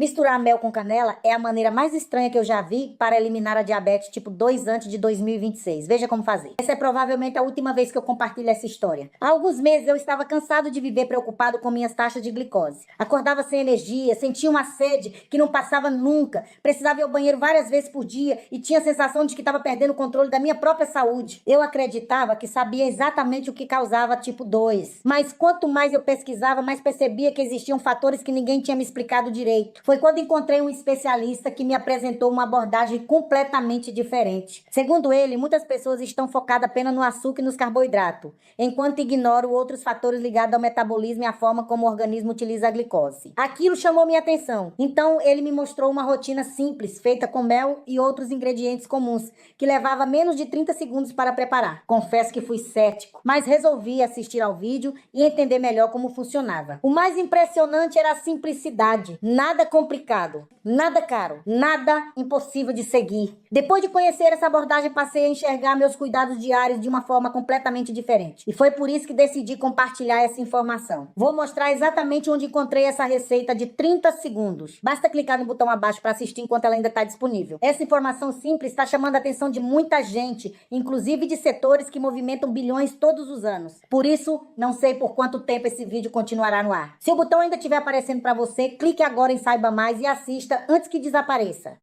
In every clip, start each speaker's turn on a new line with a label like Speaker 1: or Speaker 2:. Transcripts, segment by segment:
Speaker 1: Misturar mel com canela é a maneira mais estranha que eu já vi para eliminar a diabetes tipo 2 antes de 2026. Veja como fazer. Essa é provavelmente a última vez que eu compartilho essa história. Há alguns meses eu estava cansado de viver preocupado com minhas taxas de glicose. Acordava sem energia, sentia uma sede que não passava nunca, precisava ir ao banheiro várias vezes por dia e tinha a sensação de que estava perdendo o controle da minha própria saúde. Eu acreditava que sabia exatamente o que causava tipo 2. Mas quanto mais eu pesquisava, mais percebia que existiam fatores que ninguém tinha me explicado direito. Foi quando encontrei um especialista que me apresentou uma abordagem completamente diferente. Segundo ele, muitas pessoas estão focadas apenas no açúcar e nos carboidratos, enquanto ignoram outros fatores ligados ao metabolismo e à forma como o organismo utiliza a glicose. Aquilo chamou minha atenção. Então, ele me mostrou uma rotina simples, feita com mel e outros ingredientes comuns, que levava menos de 30 segundos para preparar. Confesso que fui cético, mas resolvi assistir ao vídeo e entender melhor como funcionava. O mais impressionante era a simplicidade. Nada complicado, nada caro, nada impossível de seguir. Depois de conhecer essa abordagem, passei a enxergar meus cuidados diários de uma forma completamente diferente. E foi por isso que decidi compartilhar essa informação. Vou mostrar exatamente onde encontrei essa receita de 30 segundos. Basta clicar no botão abaixo para assistir enquanto ela ainda está disponível. Essa informação simples está chamando a atenção de muita gente, inclusive de setores que movimentam bilhões todos os anos. Por isso, não sei por quanto tempo esse vídeo continuará no ar. Se o botão ainda estiver aparecendo para você, clique agora em Saiba Mais e assista antes que desapareça.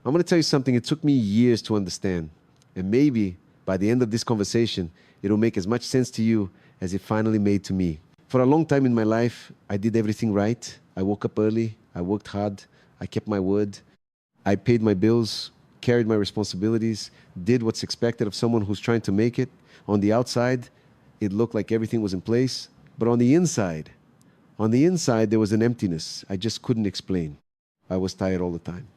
Speaker 2: I'm going to tell you something it took me years to understand. And maybe by the end of this conversation, it'll make as much sense to you as it finally made to me. For a long time in my life, I did everything right. I woke up early, I worked hard, I kept my word, I paid my bills, carried my responsibilities, did what's expected of someone who's trying to make it. On the outside, it looked like everything was in place. But on the inside, there was an emptiness I just couldn't explain. I was tired all the time.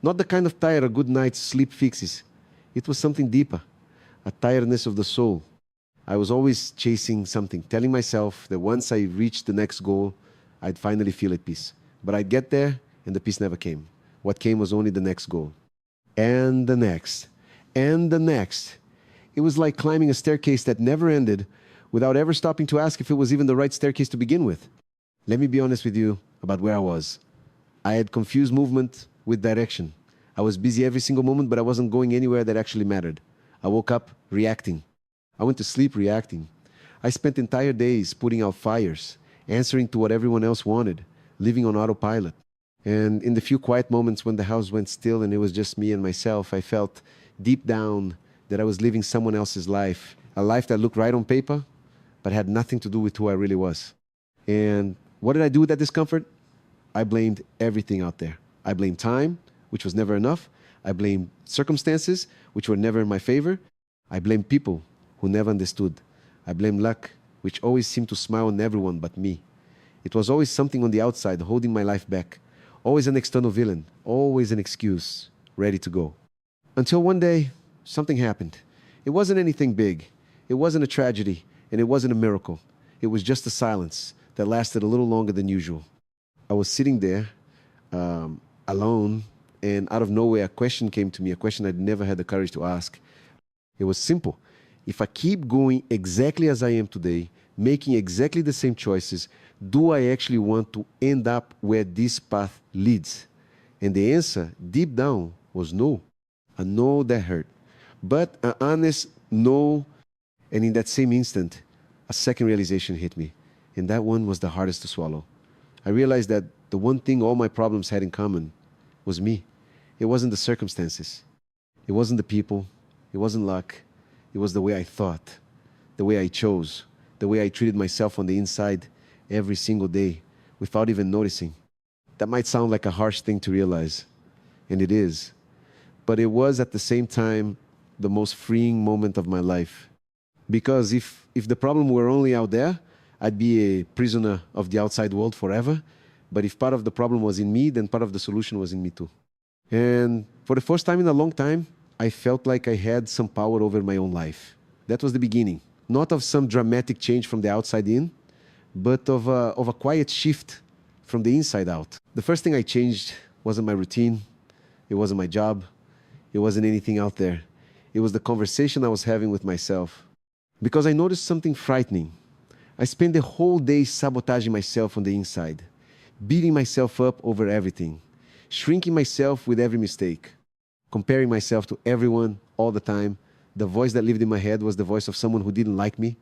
Speaker 2: Not the kind of tired a good night's sleep fixes. It was something deeper, a tiredness of the soul. I was always chasing something, telling myself that once I reached the next goal, I'd finally feel at peace. But I'd get there, and the peace never came. What came was only the next goal. And the next. And the next. It was like climbing a staircase that never ended without ever stopping to ask if it was even the right staircase to begin with. Let me be honest with you about where I was. I had confused movement with direction. I was busy every single moment, but I wasn't going anywhere that actually mattered. I woke up reacting. I went to sleep reacting. I spent entire days putting out fires, answering to what everyone else wanted, living on autopilot. And in the few quiet moments when the house went still and it was just me and myself, I felt deep down that I was living someone else's life, a life that looked right on paper, but had nothing to do with who I really was. And what did I do with that discomfort? I blamed everything out there. I blamed time, which was never enough. I blamed circumstances, which were never in my favor. I blamed people who never understood. I blamed luck, which always seemed to smile on everyone but me. It was always something on the outside holding my life back. Always an external villain, always an excuse, ready to go. Until one day, something happened. It wasn't anything big. It wasn't a tragedy, and it wasn't a miracle. It was just a silence that lasted a little longer than usual. I was sitting there, alone, and out of nowhere, a question came to me, a question I'd never had the courage to ask. It was simple. If I keep going exactly as I am today, making exactly the same choices, do I actually want to end up where this path leads? And the answer, deep down, was no. A no that hurt. But an honest no, and in that same instant, a second realization hit me. And that one was the hardest to swallow. I realized that the one thing all my problems had in common was me. It wasn't the circumstances. It wasn't the people. It wasn't luck. It was the way I thought, the way I chose, the way I treated myself on the inside every single day without even noticing. That might sound like a harsh thing to realize, and it is. But it was at the same time the most freeing moment of my life. Because if the problem were only out there, I'd be a prisoner of the outside world forever. But if part of the problem was in me, then part of the solution was in me too. And for the first time in a long time, I felt like I had some power over my own life. That was the beginning. Not of some dramatic change from the outside in, but of a quiet shift from the inside out. The first thing I changed wasn't my routine. It wasn't my job. It wasn't anything out there. It was the conversation I was having with myself. Because I noticed something frightening. I spent the whole day sabotaging myself on the inside, beating myself up over everything, shrinking myself with every mistake, comparing myself to everyone all the time. The voice that lived in my head was the voice of someone who didn't like me,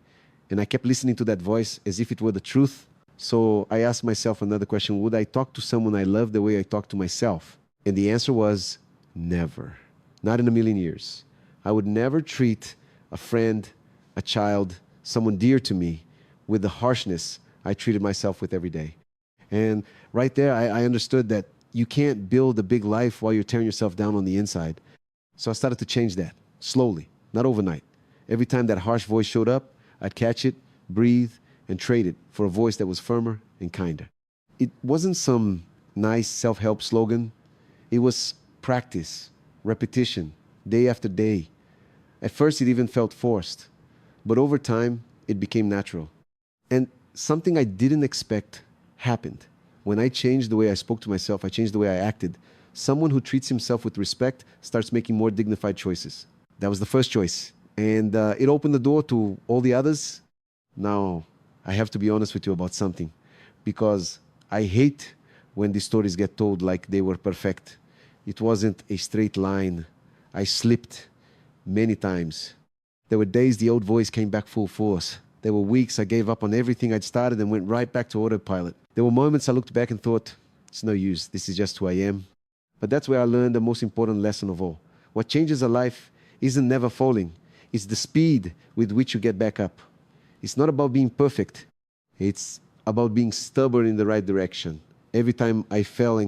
Speaker 2: and I kept listening to that voice as if it were the truth. So I asked myself another question: would I talk to someone I love the way I talk to myself? And the answer was never. Not in a million years. I would never treat a friend, a child, someone dear to me with the harshness I treated myself with every day. And right there, I understood that you can't build a big life while you're tearing yourself down on the inside. So I started to change that, slowly, not overnight. Every time that harsh voice showed up, I'd catch it, breathe, and trade it for a voice that was firmer and kinder. It wasn't some nice self-help slogan. It was practice, repetition, day after day. At first, it even felt forced. But over time, it became natural. And something I didn't expect happened. When I changed the way I spoke to myself, I changed the way I acted. Someone who treats himself with respect starts making more dignified choices. That was the first choice. And it opened the door to all the others. Now, I have to be honest with you about something. Because I hate when these stories get told like they were perfect. It wasn't a straight line. I slipped many times. There were days the old voice came back full force. There were weeks I gave up on everything I'd started and went right back to autopilot. There were moments I looked back and thought, it's no use, this is just who I am. But that's where I learned the most important lesson of all. What changes a life isn't never falling. It's the speed with which you get back up. It's not about being perfect. It's about being stubborn in the right direction. Every time I fell and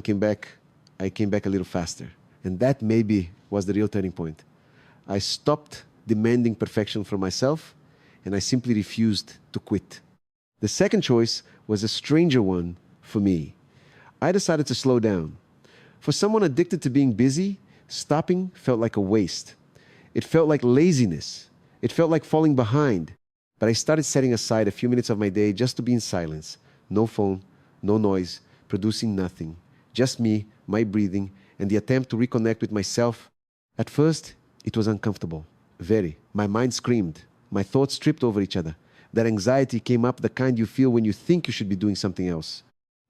Speaker 2: I came back a little faster. And that maybe was the real turning point. I stopped demanding perfection from myself, and I simply refused to quit. The second choice was a stranger one for me. I decided to slow down. For someone addicted to being busy, stopping felt like a waste. It felt like laziness. It felt like falling behind. But I started setting aside a few minutes of my day just to be in silence. No phone, no noise, producing nothing. Just me, my breathing, and the attempt to reconnect with myself. At first, it was uncomfortable. Very. My mind screamed. My thoughts tripped over each other. That anxiety came up, the kind you feel when you think you should be doing something else.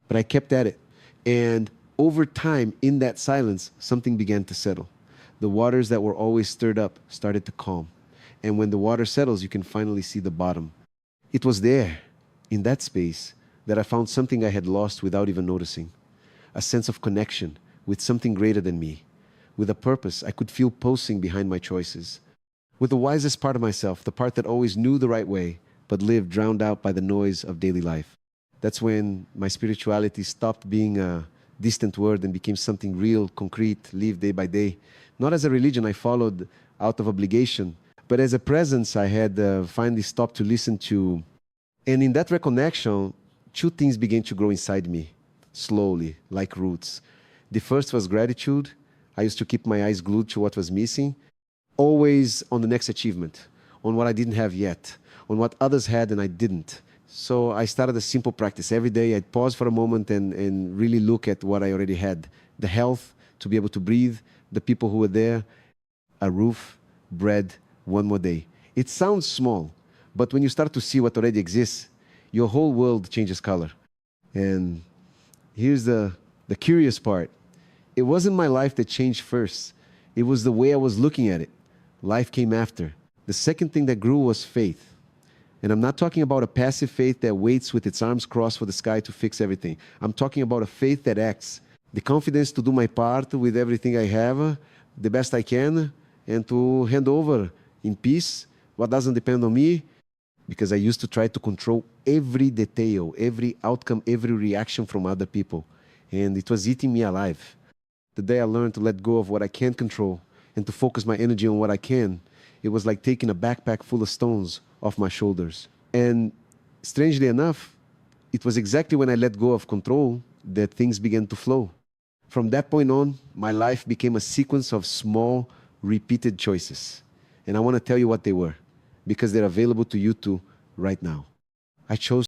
Speaker 2: But I kept at it. And over time, in that silence, something began to settle. The waters that were always stirred up started to calm. And when the water settles, you can finally see the bottom. It was there, in that space, that I found something I had lost without even noticing. a sense of connection with something greater than me. With a purpose, I could feel pulsing behind my choices. With the wisest part of myself, the part that always knew the right way, but lived drowned out by the noise of daily life. That's when my spirituality stopped being a distant word and became something real, concrete, lived day by day. Not as a religion I followed out of obligation, but as a presence I had finally stopped to listen to. And in that reconnection, two things began to grow inside me, slowly, like roots. The first was gratitude. I used to keep my eyes glued to what was missing, always on the next achievement, on what I didn't have yet, on what others had and I didn't. So I started a simple practice. Every day I'd pause for a moment and really look at what I already had. The health, to be able to breathe, the people who were there, a roof, bread, one more day. It sounds small, but when you start to see what already exists, your whole world changes color. And here's the curious part. It wasn't my life that changed first. It was the way I was looking at it. Life came after. The second thing that grew was faith. And I'm not talking about a passive faith that waits with its arms crossed for the sky to fix everything. I'm talking about a faith that acts. The confidence to do my part with everything I have, the best I can, and to hand over in peace what doesn't depend on me, because I used to try to control every detail, every outcome, every reaction from other people. And it was eating me alive. The day I learned to let go of what I can't control and to focus my energy on what I can, it was like taking a backpack full of stones off my shoulders. And strangely enough, it was exactly when I let go of control that things began to flow. From that point on, my life became a sequence of small, repeated choices. And I want to tell you what they were, because they're available to you too right now. I chose